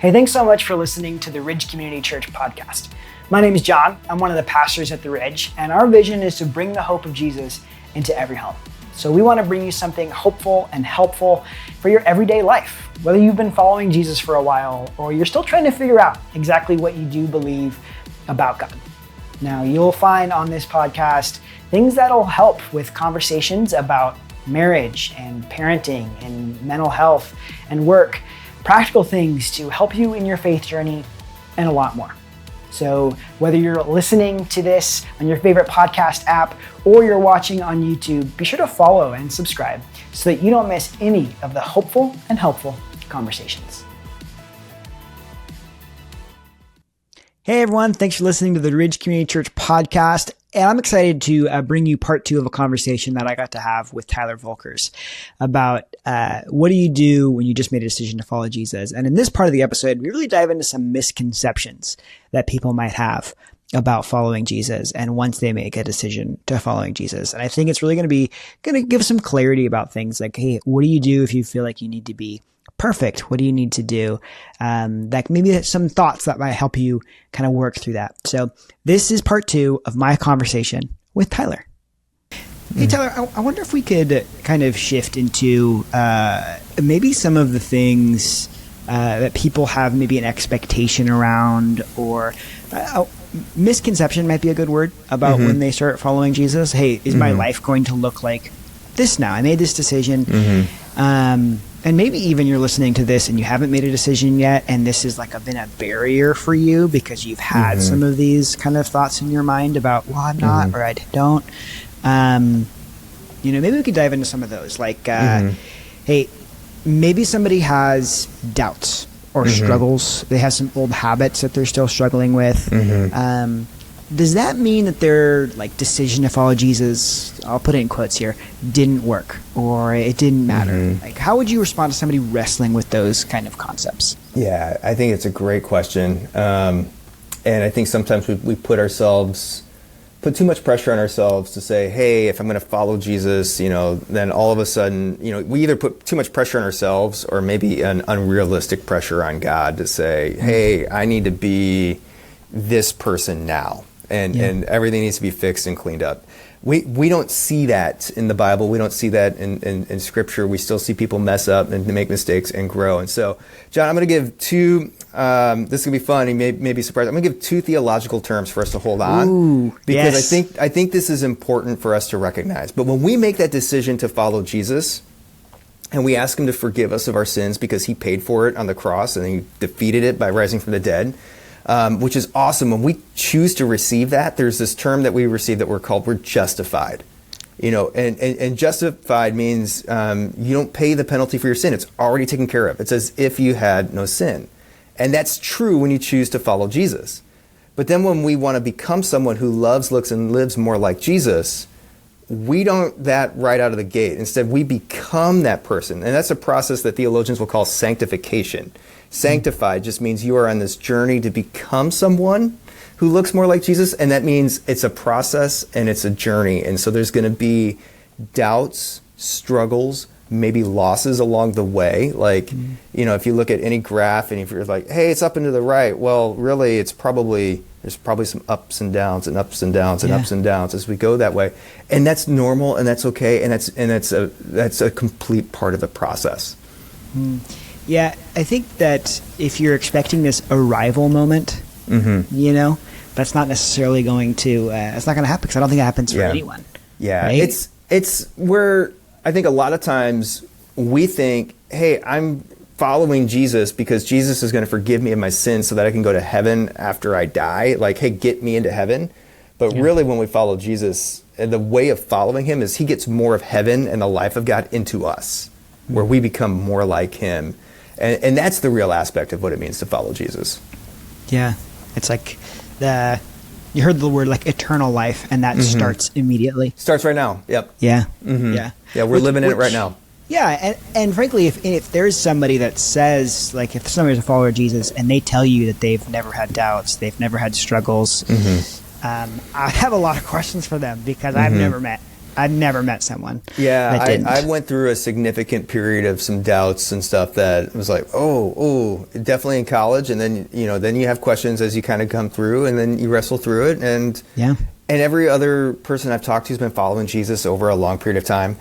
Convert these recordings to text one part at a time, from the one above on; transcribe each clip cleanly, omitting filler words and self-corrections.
Hey, thanks so much for listening to the Ridge Community Church podcast. My name is John. I'm one of the pastors at the Ridge, and our vision is to bring the hope of Jesus into every home. So we want to bring you something hopeful and helpful for your everyday life, whether you've been following Jesus for a while or you're still trying to figure out exactly what you do believe about God. Now, you'll find on this podcast things that'll help with conversations about marriage and parenting and mental health and work, practical things to help you in your faith journey, and a lot more. So whether you're listening to this on your favorite podcast app or you're watching on YouTube, be sure to follow and subscribe so that you don't miss any of the hopeful and helpful conversations. Hey everyone, thanks for listening to the Ridge Community Church podcast. And I'm excited to bring you part 2 of a conversation that I got to have with Tyler Volkers about what do you do when you just made a decision to follow Jesus. And in this part of the episode, we really dive into some misconceptions that people might have about following Jesus and once they make a decision to following Jesus. And I think it's really going to give some clarity about things like, hey, what do you do if you feel like you need to be perfect? What do you need to do? That maybe some thoughts that might help you kind of work through that. So this is part 2 of my conversation with Tyler. Hey, Tyler, I wonder if we could kind of shift into maybe some of the things that people have maybe an expectation around, or misconception might be a good word about when they start following Jesus. Hey, is my life going to look like this now? I made this decision. And maybe even you're listening to this and you haven't made a decision yet, and this is like been a barrier for you because you've had some of these kind of thoughts in your mind about, well, I'm not, or I don't. Maybe we could dive into some of those. Like, hey, maybe somebody has doubts or struggles. They have some old habits that they're still struggling with. Does that mean that their decision to follow Jesus, I'll put it in quotes here, didn't work, or it didn't matter? Like, how would you respond to somebody wrestling with those kind of concepts? Yeah, I think it's a great question. And I think sometimes we put too much pressure on ourselves to say, hey, if I'm going to follow Jesus, then all of a sudden, we either put too much pressure on ourselves or maybe an unrealistic pressure on God to say, hey, I need to be this person now. And everything needs to be fixed and cleaned up. We don't see that in the Bible. We don't see that in Scripture. We still see people mess up and make mistakes and grow. And so, John, I'm going to give 2, this is going to be fun. You may be surprised. I'm going to give 2 theological terms for us to hold on. Because I think this is important for us to recognize. But when we make that decision to follow Jesus, and we ask him to forgive us of our sins because he paid for it on the cross and he defeated it by rising from the dead, which is awesome. When we choose to receive that, there's this term that we receive that we're justified. And justified means you don't pay the penalty for your sin. It's already taken care of. It's as if you had no sin. And that's true when you choose to follow Jesus. But then when we want to become someone who loves, looks, and lives more like Jesus, we don't that right out of the gate. Instead, we become that person. And that's a process that theologians will call sanctification. Sanctified just means you are on this journey to become someone who looks more like Jesus, and that means it's a process and it's a journey. And so there's going to be doubts, struggles, maybe losses along the way. Like, if you look at any graph and if you're like, hey, it's up and to the right, well, really, there's probably some ups and downs and ups and downs and ups and downs as we go that way. And that's normal and that's okay, and that's a complete part of the process. Yeah, I think that if you're expecting this arrival moment, that's not necessarily going to, it's not going to happen, because I don't think it happens for anyone. Yeah, right? It's where I think a lot of times we think, hey, I'm following Jesus because Jesus is going to forgive me of my sins so that I can go to heaven after I die. Like, hey, get me into heaven. But really, when we follow Jesus, the way of following him is he gets more of heaven and the life of God into us, where we become more like him. And that's the real aspect of what it means to follow Jesus. Yeah. It's like you heard the word like eternal life, and that starts immediately. Starts right now. Yep. Yeah. Yeah, we're living in it right now. Yeah, and frankly, if there's somebody that says, like, if somebody's a follower of Jesus and they tell you that they've never had doubts, they've never had struggles, I have a lot of questions for them, because I've never met I've never met someone. Yeah, that didn't. I went through a significant period of some doubts and stuff that was like, oh, definitely in college. And then, then you have questions as you kind of come through, and then you wrestle through it. And every other person I've talked to who's been following Jesus over a long period of time,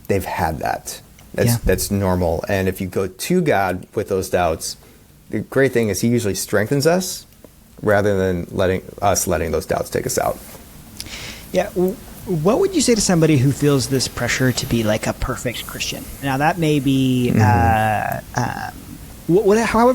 they've had that. That's normal. And if you go to God with those doubts, the great thing is he usually strengthens us rather than letting those doubts take us out. Yeah. What would you say to somebody who feels this pressure to be like a perfect Christian? Now that may be, however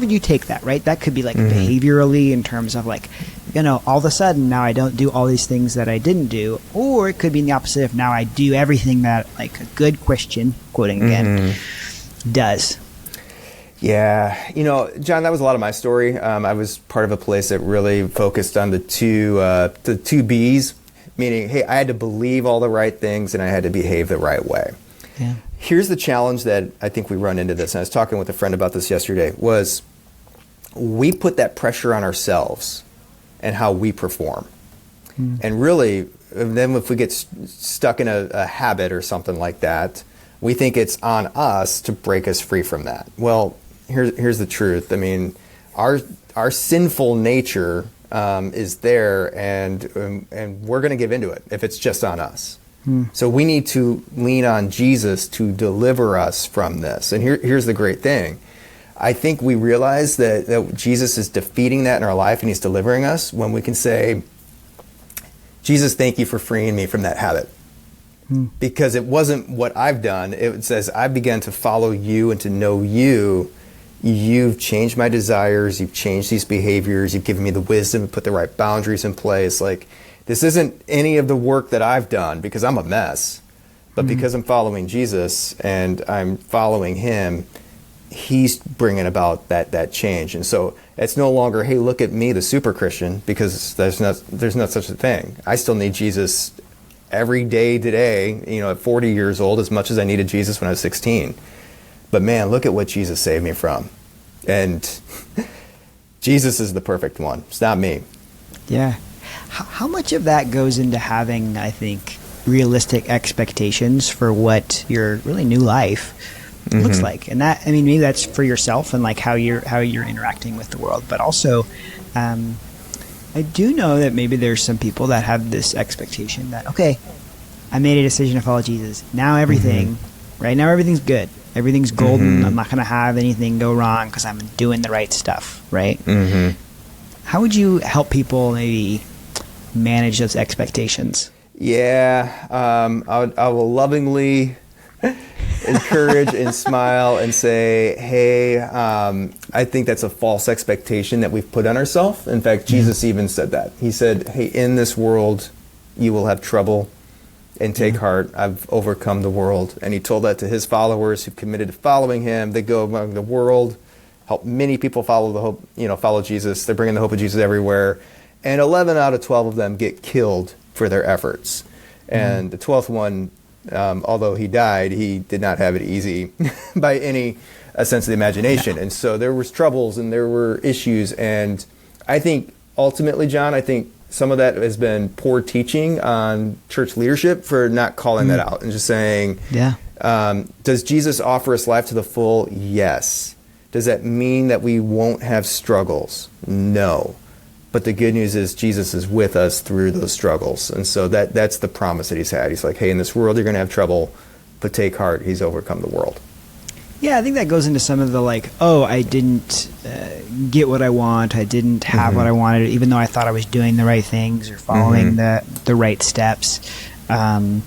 you take that, right? That could be like behaviorally in terms of like, all of a sudden now I don't do all these things that I didn't do, or it could be in the opposite of now I do everything that like a good Christian, quoting again, does. Yeah. John, that was a lot of my story. I was part of a place that really focused on the two B's. Meaning, hey, I had to believe all the right things and I had to behave the right way. Yeah. Here's the challenge that I think we run into this, and I was talking with a friend about this yesterday, was we put that pressure on ourselves and how we perform. And really, then if we get stuck in a habit or something like that, we think it's on us to break us free from that. Well, here's the truth. I mean, our sinful nature is there, and we're going to give into it if it's just on us. So we need to lean on Jesus to deliver us from this. And here's the great thing. I think we realize that Jesus is defeating that in our life, and he's delivering us when we can say, Jesus, thank you for freeing me from that habit. Because it wasn't what I've done. It says, I've begun to follow you and to know you. You've changed my desires. You've changed these behaviors. You've given me the wisdom to put the right boundaries in place. Like, this isn't any of the work that I've done because I'm a mess, but because I'm following Jesus and I'm following him, he's bringing about that change. And so it's no longer, hey, look at me, the super Christian, because there's not such a thing. I still need Jesus every day today, at 40 years old, as much as I needed Jesus when I was 16. But man, look at what Jesus saved me from. And Jesus is the perfect one. It's not me. Yeah. How much of that goes into having, I think, realistic expectations for what your really new life looks like? And that, maybe that's for yourself and like how you're interacting with the world. But also, I do know that maybe there's some people that have this expectation that, okay, I made a decision to follow Jesus. Now everything, right now everything's good. Everything's golden. I'm not going to have anything go wrong because I'm doing the right stuff, right? How would you help people maybe manage those expectations? Yeah, I will lovingly encourage and smile and say, hey, I think that's a false expectation that we've put on ourselves. In fact, Jesus even said that. He said, hey, in this world you will have trouble. And take heart, I've overcome the world. And he told that to his followers who committed to following him. They go among the world, help many people follow Jesus. They're bringing the hope of Jesus everywhere. And 11 out of 12 of them get killed for their efforts. And the 12th one, although he died, he did not have it easy by any sense of the imagination. And so there was troubles and there were issues. And I think ultimately, John, some of that has been poor teaching on church leadership for not calling that out and just saying, does Jesus offer us life to the full? Yes. Does that mean that we won't have struggles? No. But the good news is Jesus is with us through those struggles. And so that's the promise that he's had. He's like, hey, in this world you're going to have trouble, but take heart. He's overcome the world. Yeah, I think that goes into some of the like, oh, I didn't get what I want. I didn't have what I wanted, even though I thought I was doing the right things or following the right steps. And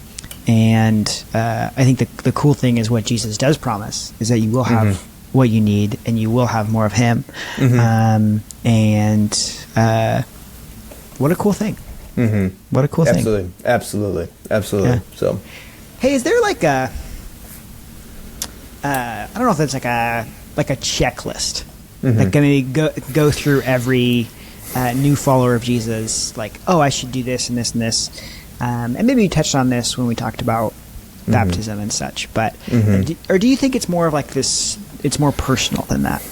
I think the cool thing is what Jesus does promise is that you will have what you need and you will have more of him. And what a cool thing. What a cool thing. Absolutely. Yeah. So, hey, is there like a I don't know if it's like a checklist that can maybe go through every new follower of Jesus, like, oh, I should do this and this and this, and maybe you touched on this when we talked about baptism and such, but or do you think it's more of like this? It's more personal than that.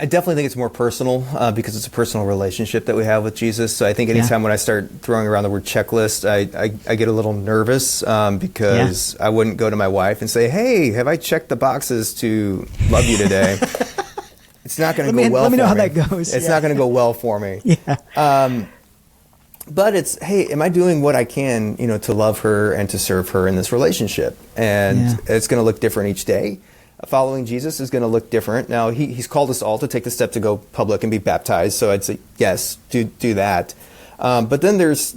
I definitely think it's more personal because it's a personal relationship that we have with Jesus. So I think anytime when I start throwing around the word checklist, I get a little nervous because I wouldn't go to my wife and say, hey, have I checked the boxes to love you today? It's not going to go well for me. Let me know how that goes. It's not going to go well for me. But it's, hey, am I doing what I can, to love her and to serve her in this relationship? And it's going to look different each day. Following Jesus is going to look different. Now, he's called us all to take the step to go public and be baptized. So I'd say, yes, do that. But then there's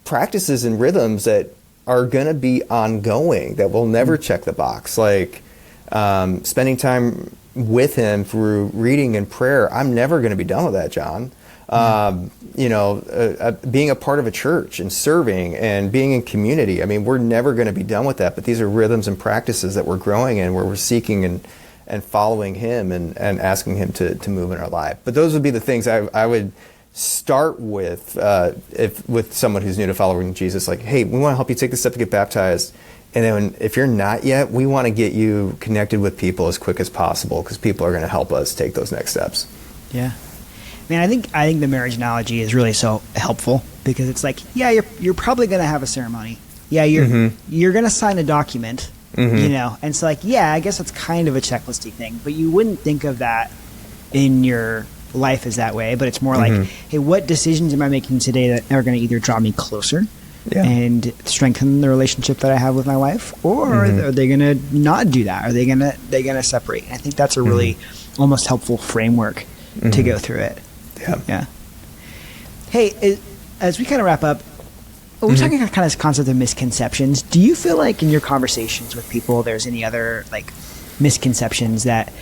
practices and rhythms that are going to be ongoing that will never check the box. Like spending time with him through reading and prayer. I'm never going to be done with that, John. Being a part of a church and serving and being in community. I mean, we're never going to be done with that, but these are rhythms and practices that we're growing in, where we're seeking and following him and asking him to move in our life. But those would be the things I would start with with someone who's new to following Jesus. Like, hey, we want to help you take the step to get baptized. And then if you're not yet, we want to get you connected with people as quick as possible, because people are going to help us take those next steps. Yeah. I think the marriage analogy is really so helpful, because it's like, you're probably going to have a ceremony. Yeah, you're going to sign a document, and so like, I guess it's kind of a checklisty thing, but you wouldn't think of that in your life as that way. But it's more like, hey, what decisions am I making today that are going to either draw me closer and strengthen the relationship that I have with my wife, or are they going to not do that? Are they going to separate? And I think that's a really almost helpful framework to go through it. Yeah. Hey, as we kind of wrap up, we're talking about kind of this concept of misconceptions. Do you feel like in your conversations with people, there's any other like misconceptions that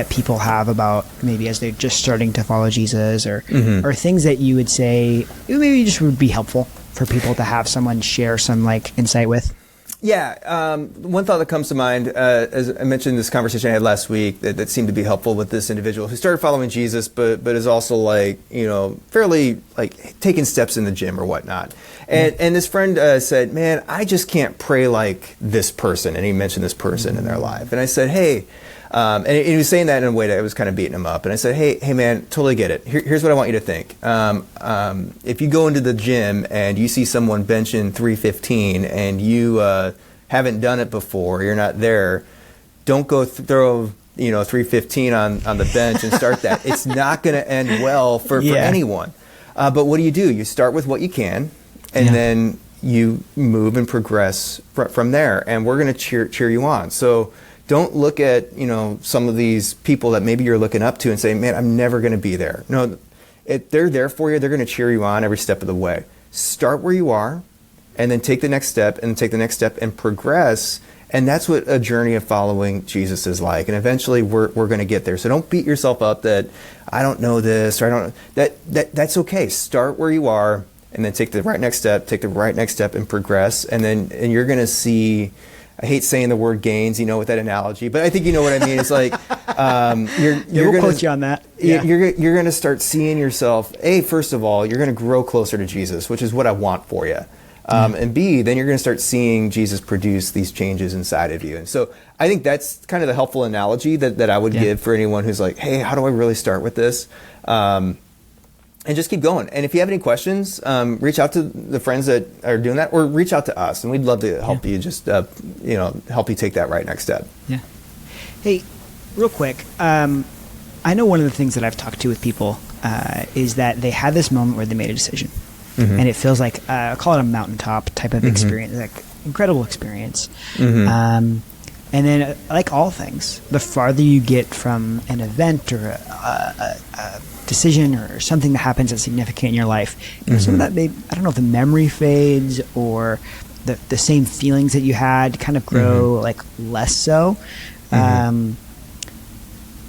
people have about maybe as they're just starting to follow Jesus, or things that you would say maybe just would be helpful for people to have someone share some like insight with? Yeah. One thought that comes to mind, as I mentioned, this conversation I had last week that seemed to be helpful with this individual who started following Jesus, but is also like, fairly like taking steps in the gym or whatnot. And this friend said, man, I just can't pray like this person. And he mentioned this person in their life. And I said, hey, and he was saying that in a way that was kind of beating him up. And I said, hey man, totally get it. Here's what I want you to think. If you go into the gym and you see someone benching 315 and you haven't done it before, you're not there, don't go throw 315 on the bench and start that. It's not going to end well for anyone. But what do? You start with what you can, and then you move and progress from there. And we're going to cheer you on. So don't look at, some of these people that maybe you're looking up to and say, man, I'm never going to be there. No, they're there for you. They're going to cheer you on every step of the way. Start where you are, and then take the next step, and progress. And that's what a journey of following Jesus is like. And eventually we're going to get there. So don't beat yourself up that I don't know this, or I don't that's okay. Start where you are, and then take the right next step, and progress. And you're going to see, I hate saying the word gains, with that analogy, but I think you know what I mean. It's like, we'll quote you on that. Yeah. You're going to start seeing yourself, first of all, you're going to grow closer to Jesus, which is what I want for you. And B, then you're going to start seeing Jesus produce these changes inside of you. And so I think that's kind of the helpful analogy that I would give for anyone who's like, hey, how do I really start with this? And just keep going. And if you have any questions, reach out to the friends that are doing that, or reach out to us, and we'd love to help you just, help you take that right next step. Yeah. Hey, real quick, I know one of the things that I've talked to with people is that they had this moment where they made a decision. And it feels like, I call it a mountaintop type of experience, like incredible experience. And then, like all things, the farther you get from an event or a decision or something that happens that's significant in your life, some of that, I don't know if the memory fades, or the same feelings that you had kind of grow like less so.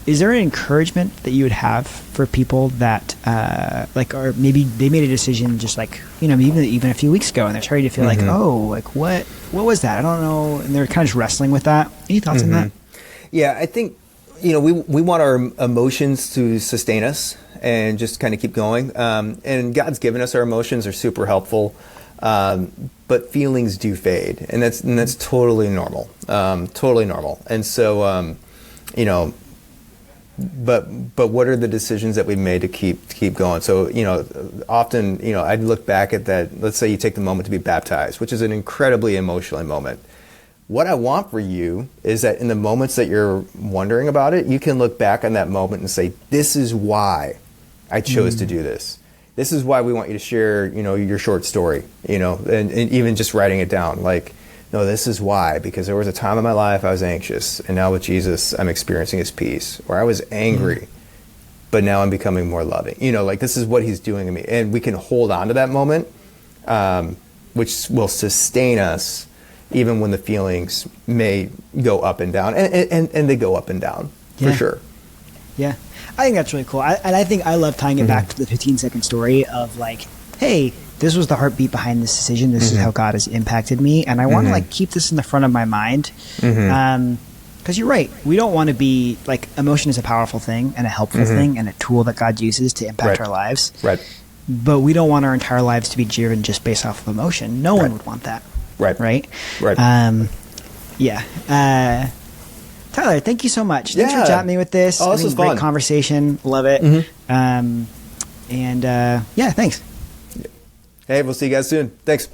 Is there an encouragement that you would have for people that or maybe they made a decision just like, even a few weeks ago, and they're starting to feel like, what was that? I don't know. And they're kind of just wrestling with that. Any thoughts on that? Yeah, I think, we want our emotions to sustain us and just kind of keep going. And God's given us our emotions, are super helpful. But feelings do fade, and that's totally normal. Totally normal. And so, but what are the decisions that we made to keep going? So, often, I'd look back at that. Let's say you take the moment to be baptized, which is an incredibly emotional moment. What I want for you is that in the moments that you're wondering about it, you can look back on that moment and say, this is why I chose to do this. This is why we want you to share, your short story, and even just writing it down. Like, no, this is why, because there was a time in my life I was anxious, and now with Jesus, I'm experiencing his peace. Or I was angry, but now I'm becoming more loving. This is what he's doing in me. And we can hold on to that moment, which will sustain us even when the feelings may go up and down. And they go up and down, for sure. Yeah. I think that's really cool. I think I love tying it back to the 15-second story of like, hey, this was the heartbeat behind this decision. This is how God has impacted me. And I want to keep this in the front of my mind. Because you're right. We don't want to be like, emotion is a powerful thing and a helpful thing and a tool that God uses to impact our lives. Right. But we don't want our entire lives to be driven just based off of emotion. No one would want that. Right. Right. Yeah. Tyler, thank you so much. Thanks for chatting me with this. Oh, this was great fun. Conversation. Love it. Thanks. Hey, we'll see you guys soon. Thanks.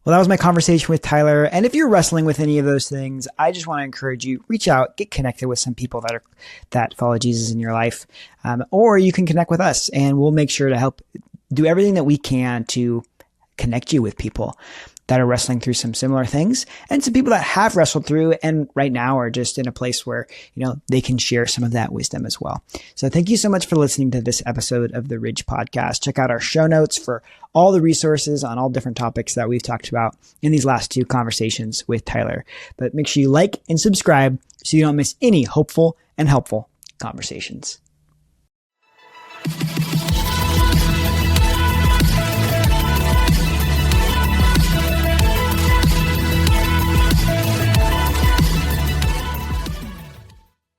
Well, that was my conversation with Tyler. And if you're wrestling with any of those things, I just want to encourage you, reach out, get connected with some people that follow Jesus in your life. Or you can connect with us and we'll make sure to help do everything that we can to connect you with people that are wrestling through some similar things and some people that have wrestled through and right now are just in a place where, they can share some of that wisdom as well. So thank you so much for listening to this episode of the Ridge Podcast. Check out our show notes for all the resources on all different topics that we've talked about in these last two conversations with Tyler. But make sure you like and subscribe so you don't miss any hopeful and helpful conversations.